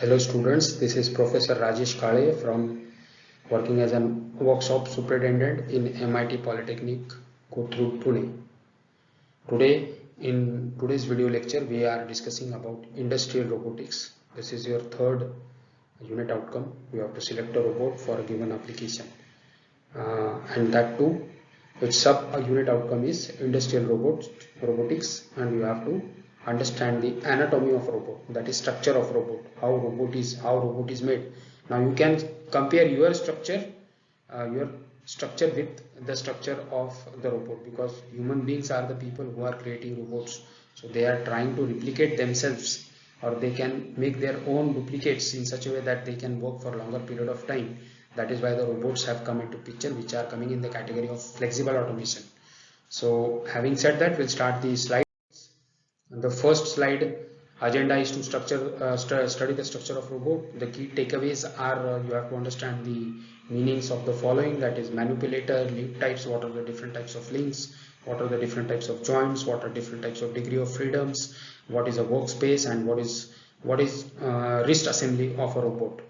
Hello students, this is Professor Rajesh Kale from working as a workshop superintendent in MIT Polytechnic, Kothur, Pune. Today, in today's video lecture, we are discussing about industrial robotics. This is your third unit outcome. You have to select a robot for a given application. And that too, its sub-unit outcome is industrial robotics, and you have to understand the anatomy of robot, that is structure of robot, how robot is made. Now you can compare your structure with the structure of the robot, because human beings are the people who are creating robots. So they are trying to replicate themselves, or they can make their own duplicates in such a way that they can work for longer period of time. That is why the robots have come into picture, which are coming in the category of flexible automation. So having said that, we'll start the slide. The first slide agenda is to study the structure of robot. The key takeaways are you have to understand the meanings of the following, that is manipulator, link types, what are the different types of links, what are the different types of joints, what are different types of degree of freedoms, what is a workspace, and what is wrist assembly of a robot.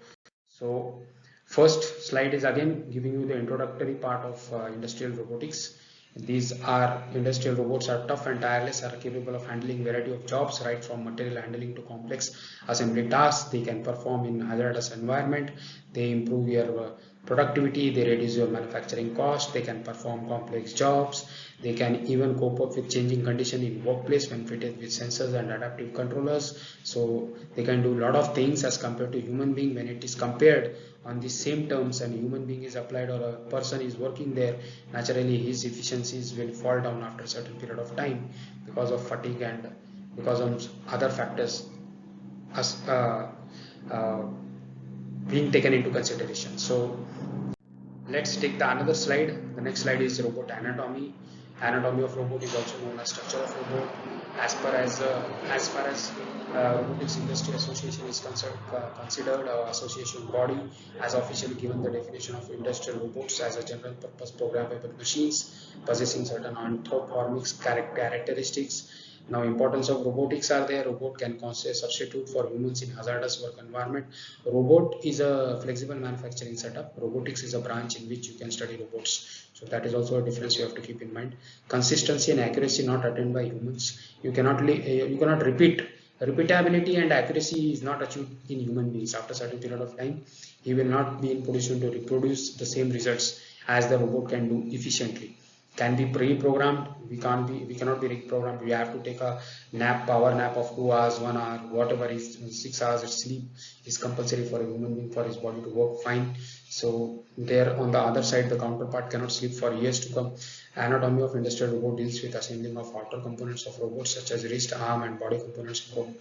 So first slide is again giving you the introductory part of industrial robotics. These are industrial robots are tough and tireless, are capable of handling variety of jobs, right from material handling to complex assembly tasks. They can perform in hazardous environment. They improve your productivity. They reduce your manufacturing cost. They can perform complex jobs. They can even cope up with changing condition in workplace when fitted with sensors and adaptive controllers. So they can do a lot of things as compared to human being. When it is compared on the same terms and human being is applied or a person is working there, naturally his efficiencies will fall down after a certain period of time because of fatigue and because of other factors as being taken into consideration. So let's take the another slide. The next slide is robot anatomy. Anatomy of robot is also known as structure of robot. As far as Robotics Industry Association is considered association body, has officially given the definition of industrial robots as a general purpose programmable machines possessing certain anthropomorphic characteristics. Now, importance of robotics are there. Robot can constitute a substitute for humans in hazardous work environment. Robot is a flexible manufacturing setup. Robotics is a branch in which you can study robots. So that is also a difference you have to keep in mind. Consistency and accuracy not attained by humans. You cannot repeat. Repeatability and accuracy is not achieved in human beings. After a certain period of time, he will not be in position to reproduce the same results as the robot can do efficiently. Can be pre-programmed. We cannot be reprogrammed. We have to take a power nap of 2 hours, 1 hour, whatever is 6 hours of sleep is compulsory for a human being for his body to work fine. So there on the other side, the counterpart cannot sleep for years to come. Anatomy of industrial robot deals with assembling of outer components of robots such as wrist, arm, and body components of robot.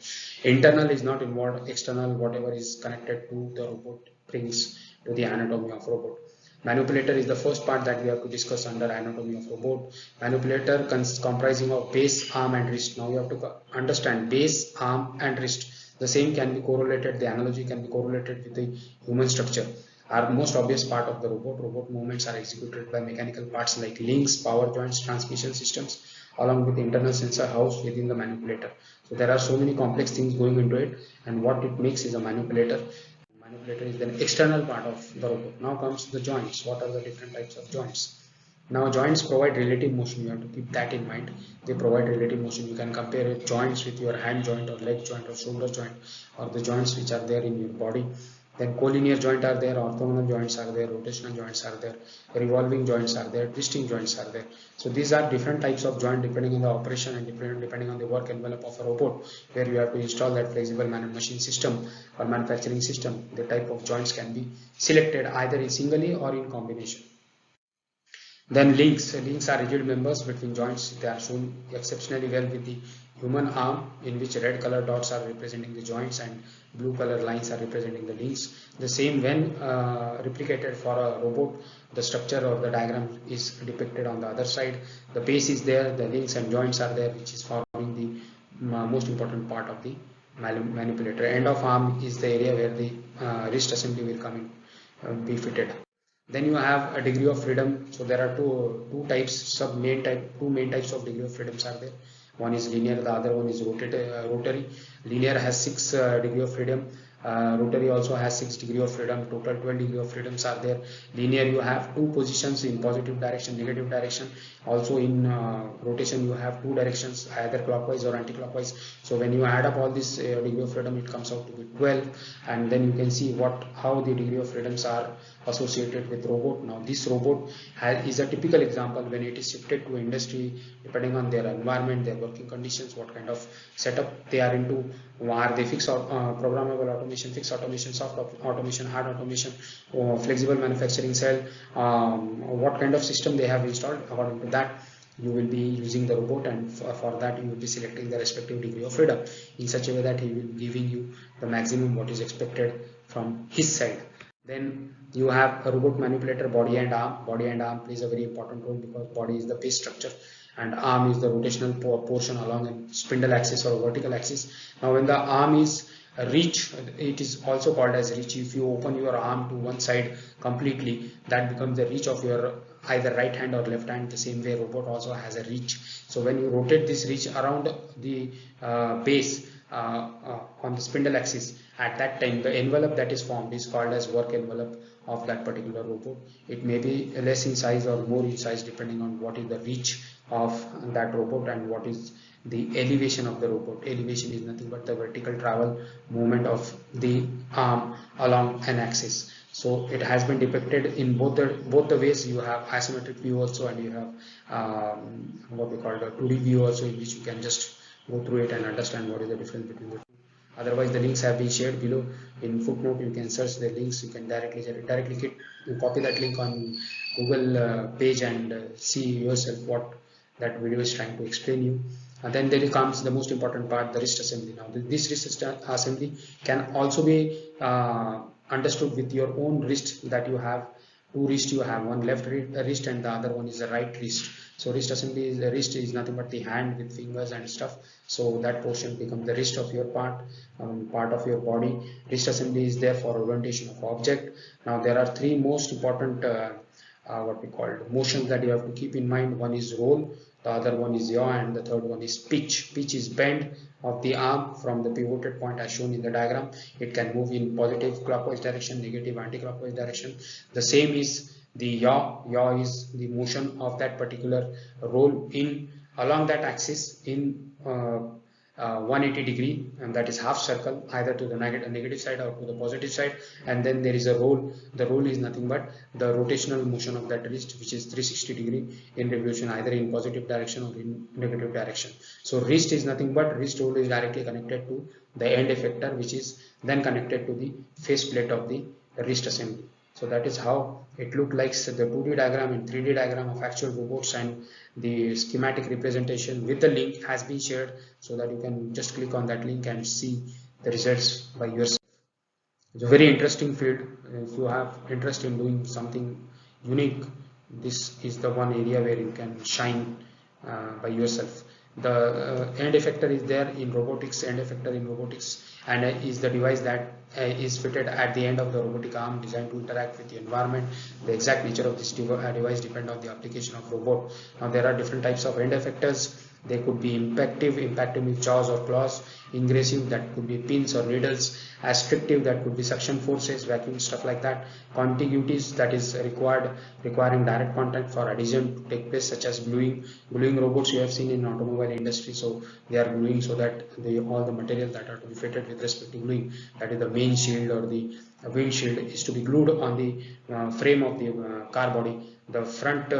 Internal is not involved. External, whatever is connected to the robot, brings to the anatomy of robot. Manipulator is the first part that we have to discuss under anatomy of robot. Manipulator comprising of base, arm, and wrist. Now you have to understand base, arm, and wrist. The same can be correlated, the analogy can be correlated with the human structure. Are most obvious part of the robot. Robot movements are executed by mechanical parts like links, power joints, transmission systems, along with internal sensor housed within the manipulator. So there are so many complex things going into it, and what it makes is a manipulator. Manipulator is the external part of the robot. Now comes the joints. What are the different types of joints? Now joints provide relative motion. You have to keep that in mind. They provide relative motion. You can compare joints with your hand joint or leg joint or shoulder joint, or the joints which are there in your body. Then collinear joints are there, orthogonal joints are there, rotational joints are there, revolving joints are there, twisting joints are there. So these are different types of joint depending on the operation and depending on the work envelope of a robot, where you have to install that flexible machine system or manufacturing system. The type of joints can be selected either singly or in combination. Then links. Links are rigid members between joints. They are shown exceptionally well with the human arm, in which red color dots are representing the joints and blue color lines are representing the links. The same when replicated for a robot, the structure or the diagram is depicted on the other side. The base is there, the links and joints are there, which is forming the most important part of the manipulator. End of arm is the area where the wrist assembly will come in, be fitted. Then you have a degree of freedom. So there are two main types of degree of freedoms are there. One is linear, the other one is rotary. Linear has 6 degree of freedom, Rotary also has 6 degree of freedom. Total 12 degree of freedoms are there. Linear, you have 2 positions in positive direction, negative direction. Also in rotation you have 2 directions, either clockwise or anti-clockwise. So when you add up all this degree of freedom, it comes out to be 12, and then you can see how the degree of freedoms are associated with robot. Now this robot is a typical example when it is shifted to industry, depending on their environment, their working conditions, what kind of setup they are into. Are they fixed programmable automation, fixed automation, soft automation, hard automation, or flexible manufacturing cell, what kind of system they have installed. According to that, you will be using the robot, and for that you will be selecting the respective degree of freedom in such a way that he will be giving you the maximum what is expected from his side. Then you have a robot manipulator, body and arm. Body and arm plays a very important role because body is the base structure and arm is the rotational portion along a spindle axis or vertical axis. Now when the arm is reach, it is also called as reach. If you open your arm to one side completely, that becomes the reach of your either right hand or left hand. The same way robot also has a reach. So when you rotate this reach around the base on the spindle axis, at that time the envelope that is formed is called as work envelope of that particular robot. It may be less in size or more in size depending on what is the reach of that robot and what is the elevation of the robot. Elevation is nothing but the vertical travel movement of the arm along an axis. So it has been depicted in both the ways. You have isometric view also, and you have what we call the 2D view also, in which you can just go through it and understand what is the difference between the two. Otherwise, the links have been shared below in footnote. You can search the links. You can directly click, you copy that link on Google page and see yourself what that video is trying to explain you. And then there comes the most important part, the wrist assembly. Now this wrist assembly can also be understood with your own wrist that you have. Two wrists you have, one left wrist and the other one is the right wrist. So wrist assembly is, the wrist is nothing but the hand with fingers and stuff. So that portion becomes the wrist of your part of your body. Wrist assembly is there for orientation of object. Now there are three most important what we call motions that you have to keep in mind. One is roll, the other one is yaw, and the third one is pitch. Pitch is bend of the arm from the pivoted point as shown in the diagram. It can move in positive clockwise direction, negative anti-clockwise direction. The same is the yaw. Yaw is the motion of that particular roll in along that axis in 180 degree, and that is half circle, either to the negative side or to the positive side. And then there is a roll. The roll is nothing but the rotational motion of that wrist, which is 360 degree in revolution, either in positive direction or in negative direction. So wrist is nothing but wrist roll is directly connected to the end effector, which is then connected to the faceplate of the wrist assembly. So that is how it looked like. So the 2D diagram and 3D diagram of actual robots, and the schematic representation with the link has been shared, so that you can just click on that link and see the results by yourself. It's a very interesting field. If you have interest in doing something unique, this is the one area where you can shine by yourself. The end effector is there in robotics. End effector in robotics and is the device that is fitted at the end of the robotic arm, designed to interact with the environment. The exact nature of this device depends on the application of robot. Now there are different types of end effectors. They could be impactive with jaws or claws, ingressive, that could be pins or needles, astrictive, that could be suction forces, vacuum, stuff like that, contiguities, that is requiring direct contact for adhesion to take place, such as gluing robots you have seen in automobile industry. So they are gluing so that all the material that are to be fitted with respect to gluing, that is the main shield or the windshield, is to be glued on the frame of the car body. The front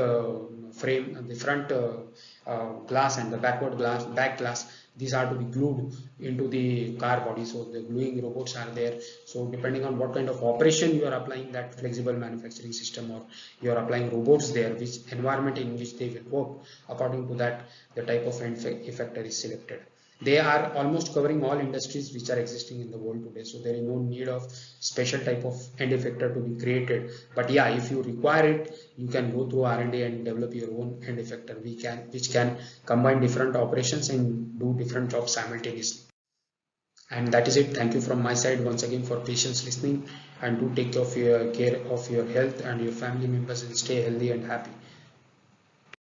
frame and the front glass and the back glass, these are to be glued into the car body. So the gluing robots are there. So depending on what kind of operation you are applying that flexible manufacturing system, or you are applying robots there, which environment in which they will work, according to that the type of end effector is selected. They are almost covering all industries which are existing in the world today, so there is no need of special type of end effector to be created. But yeah, if you require it, you can go through R&D and develop your own end effector which can combine different operations and do different jobs simultaneously. And that is it. Thank you from my side once again for patience listening, and do take care of your health and your family members, and stay healthy and happy.